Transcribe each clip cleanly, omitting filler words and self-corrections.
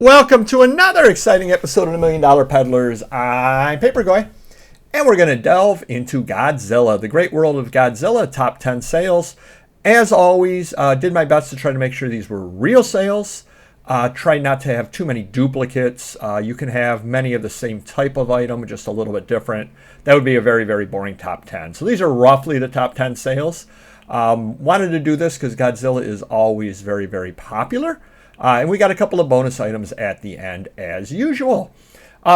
Welcome to another exciting episode of the $1 Million Peddlers. I'm Paperboy, and we're going to delve into Godzilla, the great world of Godzilla, top 10 sales. As always, did my best to try to make sure these were real sales. Try not to have too many duplicates. You can have many of the same type of item, just a little bit different. That would be a very, very boring top 10. So these are roughly the top 10 sales. Wanted to do this because Godzilla is always very, very popular. And we got a couple of bonus items at the end as usual.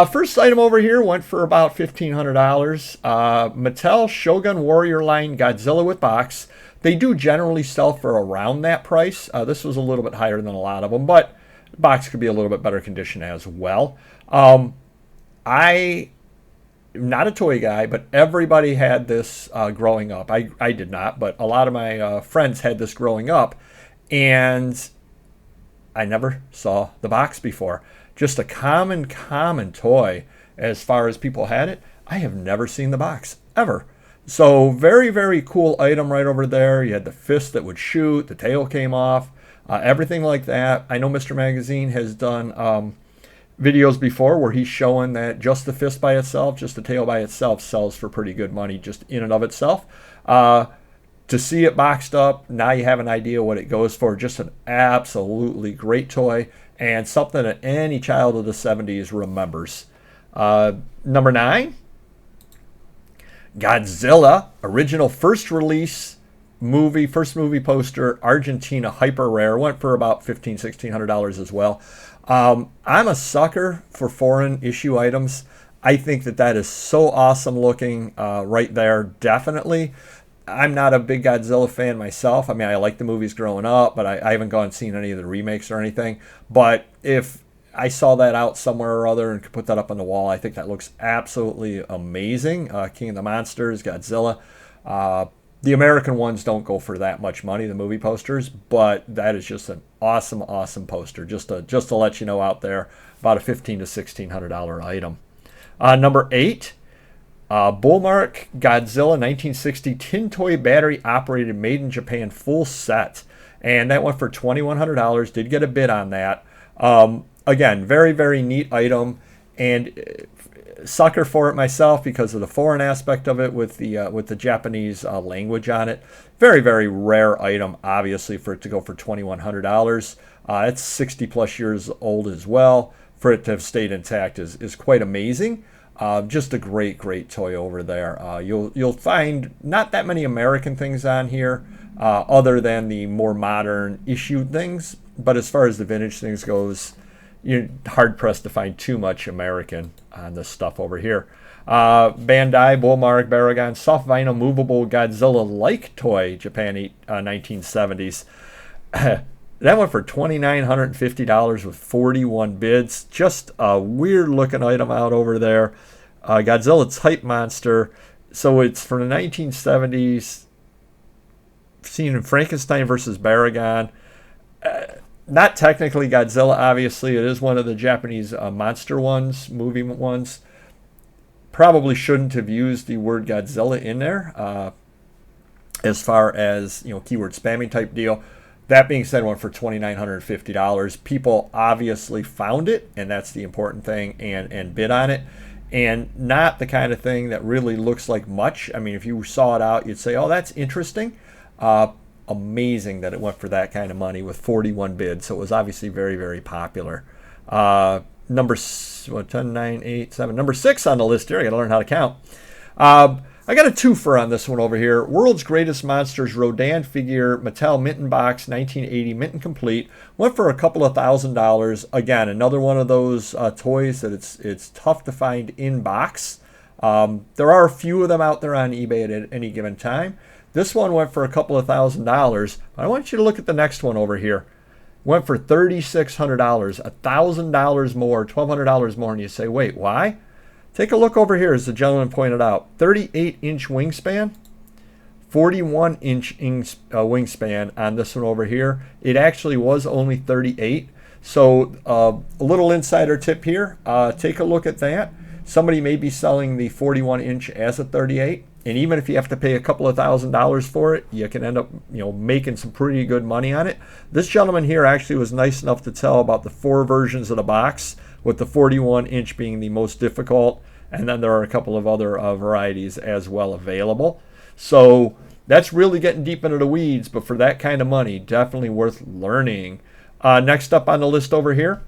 First item over here went for about $1,500. Mattel Shogun Warrior Line Godzilla with box. They do generally sell for around that price. This was a little bit higher than a lot of them, but the box could be a little bit better condition as well. I'm not a toy guy, but everybody had this growing up. I did not, but a lot of my friends had this growing up. And I never saw the box before. Just a common toy as far as people had it. I have never seen the box, ever. So very, very cool item right over there. You had the fist that would shoot, the tail came off, everything like that. I know Mr. Magazine has done videos before where he's showing that just the fist by itself, just the tail by itself sells for pretty good money just in and of itself. To see it boxed up, now you have an idea what it goes for. Just an absolutely great toy and something that any child of the 70s remembers. Number 9, Godzilla, original first release movie, first movie poster, Argentina, hyper rare. Went for about $1,500, $1,600 as well. I'm a sucker for foreign issue items. I think that is so awesome looking right there, definitely. I'm not a big Godzilla fan myself. I mean, I like the movies growing up, but I haven't gone and seen any of the remakes or anything. But if I saw that out somewhere or other and could put that up on the wall, I think that looks absolutely amazing. King of the Monsters, Godzilla. The American ones don't go for that much money, the movie posters, but that is just an awesome, awesome poster. Just to let you know out there, about a $1,500 to $1,600 item. Number 8. Bullmark Godzilla 1960 tin toy battery operated made in Japan full set, and that went for $2,100. Did get a bid on that. Again, very, very neat item, and sucker for it myself because of the foreign aspect of it with the Japanese language on it. Very, very rare item, obviously, for it to go for $2,100. It's 60 plus years old as well. For it to have stayed intact is quite amazing. Just a great, great toy over there. You'll find not that many American things on here, other than the more modern issued things. But as far as the vintage things goes, you're hard pressed to find too much American on this stuff over here. Bandai Bullmark Baragon soft vinyl movable Godzilla-like toy, Japan 1970s. That went for $2,950 with 41 bids. Just a weird looking item out over there. Godzilla type monster. So it's from the 1970s. Seen in Frankenstein versus Baragon. Not technically Godzilla, obviously. It is one of the Japanese monster ones, movie ones. Probably shouldn't have used the word Godzilla in there. As far as, keyword spamming type deal. That being said, went for $2,950. People obviously found it, and that's the important thing, and bid on it. And not the kind of thing that really looks like much. I mean, if you saw it out, you'd say, oh, that's interesting. Amazing that it went for that kind of money with 41 bids. So it was obviously very, very popular. Number 10, 9, 8, 7. Number 6 on the list here. I got to learn how to count. I got a twofer on this one over here. World's Greatest Monsters Rodan figure, Mattel Minton box, 1980, Minton complete. Went for a couple of $1,000s. Again, another one of those toys that it's tough to find in box. There are a few of them out there on eBay at any given time. This one went for a couple of $1,000. I want you to look at the next one over here. Went for $3,600, $1,000 more, $1,200 more, and you say, wait, why? Take a look over here, as the gentleman pointed out. 38-inch wingspan, 41-inch wingspan on this one over here. It actually was only 38. So a little insider tip here. Take a look at that. Somebody may be selling the 41-inch as a 38, And even if you have to pay a couple of $1,000s for it, you can end up, making some pretty good money on it. This gentleman here actually was nice enough to tell about the 4 versions of the box, with the 41-inch being the most difficult. And then there are a couple of other varieties as well available. So that's really getting deep into the weeds, but for that kind of money, definitely worth learning. Next up on the list over here,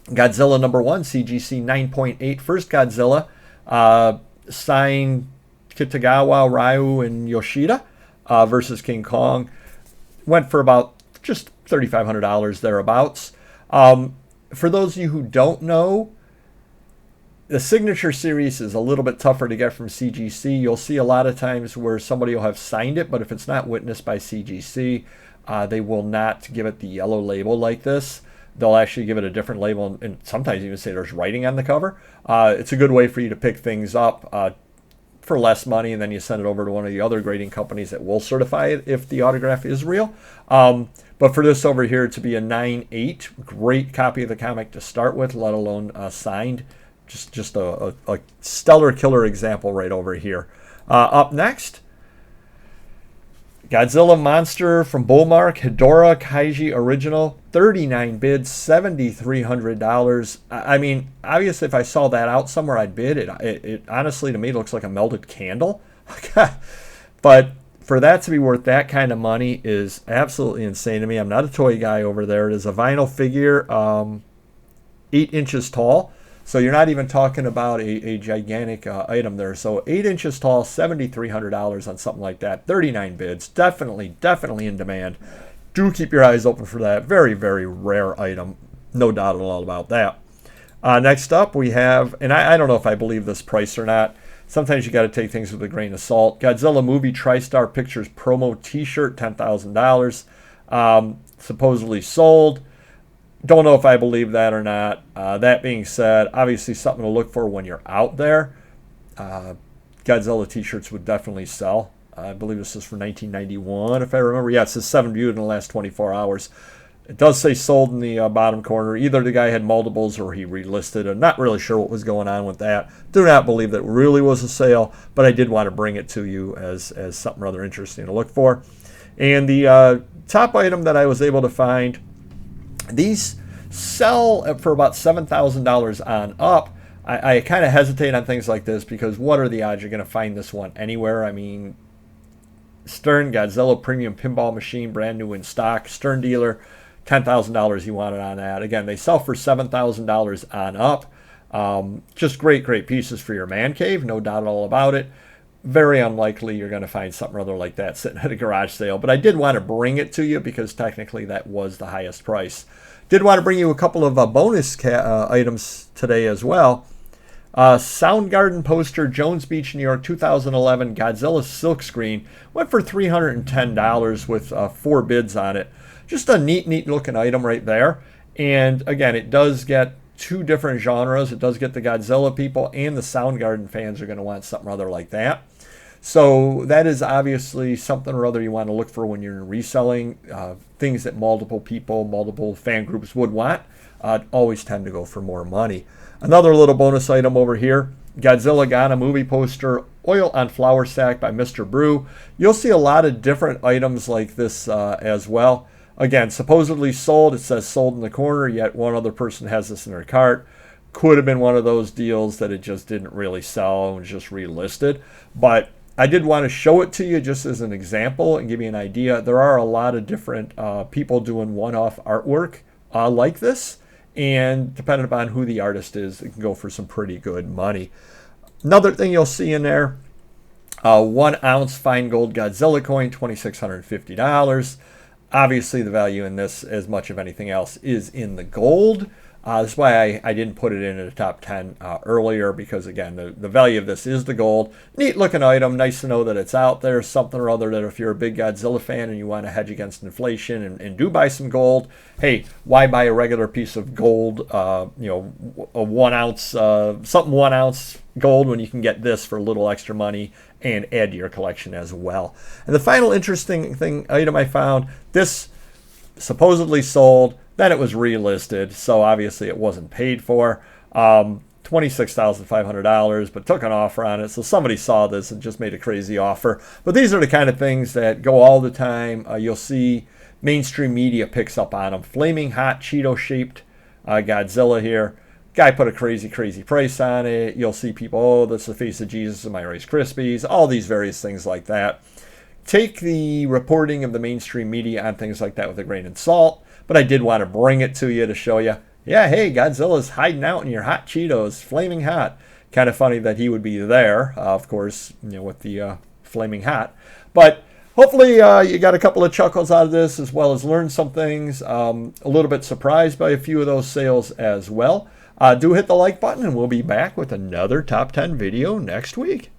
Godzilla #1, CGC 9.8, first Godzilla, signed Kitagawa, Ryu, and Yoshida versus King Kong. Went for about just $3,500 thereabouts. For those of you who don't know, the signature series is a little bit tougher to get from CGC. You'll see a lot of times where somebody will have signed it, but if it's not witnessed by CGC, they will not give it the yellow label like this. They'll actually give it a different label and sometimes even say there's writing on the cover. It's a good way for you to pick things up for less money, and then you send it over to one of the other grading companies that will certify it if the autograph is real. But for this over here to be a 9.8, great copy of the comic to start with, let alone signed. Just a stellar killer example right over here. Up next, Godzilla Monster from Bullmark, Hedora Kaiji Original, 39 bids, $7,300. I mean, obviously, if I saw that out somewhere, I'd bid it. It honestly, to me, looks like a melted candle. But for that to be worth that kind of money is absolutely insane to me. I'm not a toy guy over there. It is a vinyl figure, 8 inches tall. So you're not even talking about a gigantic item there. So 8 inches tall, $7,300 on something like that. 39 bids. Definitely in demand. Do keep your eyes open for that. Very, very rare item. No doubt at all about that. Next up, we have, and I don't know if I believe this price or not. Sometimes you got to take things with a grain of salt. Godzilla Movie TriStar Pictures promo t-shirt, $10,000. Supposedly sold. Don't know if I believe that or not. That being said, obviously something to look for when you're out there. Godzilla t-shirts would definitely sell. I believe this is for 1991, if I remember. Yeah, it says 7 viewed in the last 24 hours. It does say sold in the bottom corner. Either the guy had multiples or he relisted. I'm not really sure what was going on with that. Do not believe that really was a sale, but I did want to bring it to you as something rather interesting to look for. And the top item that I was able to find, these sell for about $7,000 on up. I kind of hesitate on things like this because what are the odds you're going to find this one anywhere? I mean, Stern Godzilla Premium Pinball Machine, brand new in stock. Stern dealer, $10,000 you wanted on that. Again, they sell for $7,000 on up. Just great pieces for your man cave, no doubt at all about it. Very unlikely you're going to find something other like that sitting at a garage sale. But I did want to bring it to you because technically that was the highest price. Did want to bring you a couple of bonus items today as well. Soundgarden poster, Jones Beach, New York, 2011 Godzilla silkscreen. Went for $310 with 4 bids on it. Just a neat looking item right there. And again, it does get 2 different genres. It does get the Godzilla people and the Soundgarden fans are going to want something other like that. So that is obviously something or other you want to look for when you're reselling. Things that multiple people, multiple fan groups would want. Always tend to go for more money. Another little bonus item over here, Godzilla Ghana movie poster, oil on flour sack by Mr. Brew. You'll see a lot of different items like this as well. Again, supposedly sold. It says sold in the corner, yet one other person has this in their cart. Could have been one of those deals that it just didn't really sell and was just relisted. But I did want to show it to you just as an example and give you an idea. There are a lot of different people doing one-off artwork like this. And depending upon who the artist is, it can go for some pretty good money. Another thing you'll see in there, 1 ounce fine gold Godzilla coin, $2,650. Obviously, the value in this, as much of anything else, is in the gold. That's why I didn't put it in the top 10 earlier, because, again, the value of this is the gold. Neat looking item. Nice to know that it's out there. Something or other that if you're a big Godzilla fan and you want to hedge against inflation and do buy some gold, hey, why buy a regular piece of gold, a 1 ounce, something 1 ounce gold when you can get this for a little extra money and add to your collection as well. And the final interesting item I found, this supposedly sold, then it was relisted, so obviously it wasn't paid for. $26,500, but took an offer on it. So somebody saw this and just made a crazy offer. But these are the kind of things that go all the time. You'll see mainstream media picks up on them. Flaming hot Cheeto-shaped Godzilla here. Guy put a crazy price on it. You'll see people, oh, that's the face of Jesus in my Rice Krispies. All these various things like that. Take the reporting of the mainstream media on things like that with a grain of salt. But I did want to bring it to you to show you, yeah, hey, Godzilla's hiding out in your hot Cheetos, flaming hot. Kind of funny that he would be there, of course, with the flaming hot. But hopefully you got a couple of chuckles out of this, as well as learned some things. A little bit surprised by a few of those sales as well. Do hit the like button, and we'll be back with another Top 10 video next week.